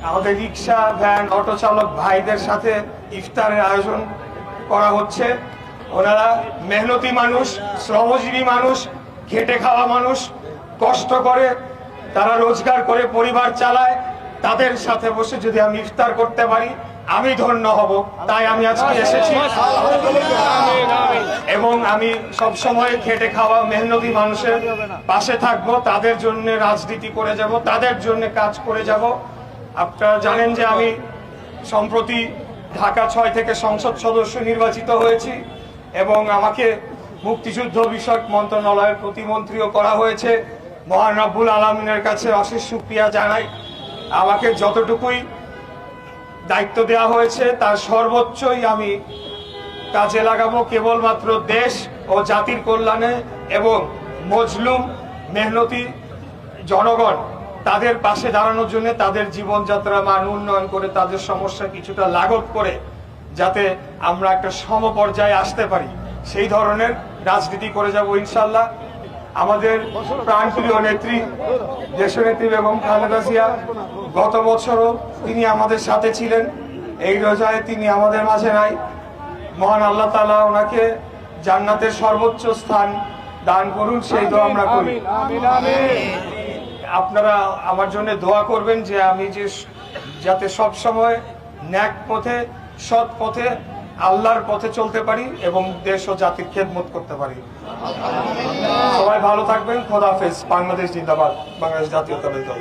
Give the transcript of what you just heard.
আমাদের rickshaw van auto চালক ভাইদের সাথে ইফতারের আয়োজন করা হচ্ছে। ওনারা মেহনতি মানুষ, শ্রমজীবী মানুষ, খেটে খাওয়া মানুষ, কষ্ট করে তারা রোজগার করে পরিবার চালায়। তাদের সাথে বসে যদি আমি ইফতার করতে পারি আমি ধন্য হব। তাই আমি আজকে এসেছি এবং আমি সব সময় খেটে খাওয়া মেহনতি মানুষের পাশে থাকব, তাদের জন্য রাজনীতি করে যাব, তাদের জন্য কাজ করে যাব। আপনারা জানেন যে আমি সম্প্রতি ঢাকা 6 থেকে সংসদ সদস্য নির্বাচিত হয়েছি এবং আমাকে মুক্তিযুদ্ধ বিষয়ক মন্ত্রণালয়ের প্রতিমন্ত্রীও করা হয়েছে। মহান রব্বুল আলামিনের কাছে অশেষ শুকরিয়া জানাই। আমাকে যতটুকুই দায়িত্ব দেওয়া হয়েছে তার সর্বোচ্চই আমি কাজে লাগাবো কেবলমাত্র দেশ ও জাতির কল্যাণে এবং মজলুম মেহনতি জনগণ তাদের পাশে দাঁড়ানোর জন্য, তাদের জীবনযাত্রার মান উন্নয়ন করে, তাদের সমস্যা কিছুটা লাঘব করে যাতে আমরা একটা সমপর্যায়ে আসতে পারি সেই ধরনের রাজনীতি করে যাব ইনশাল্লাহ। আমাদের প্রাণপ্রিয় নেত্রী দেশনেত্রী বেগম খালেদা জিয়া গত বছরও তিনি আমাদের সাথে ছিলেন। এই রোজায় তিনি আমাদের মাঝে নাই। মহান আল্লাহ তাআলা ওনাকে জান্নাতের সর্বোচ্চ স্থান দান করুন, সেই দোয়া আমরা করি। আপনারা আমার জন্য দোয়া করবেন যে আমি যাতে সব সময় ন্যাক পথে, সৎ পথে, আল্লাহর পথে চলতে পারি এবং দেশ ও জাতির খেদমত করতে পারি। সবাই ভালো থাকবেন। খোদা হাফেজ। বাংলাদেশ জিন্দাবাদ। বাংলাদেশ জাতীয়তাবাদী দল।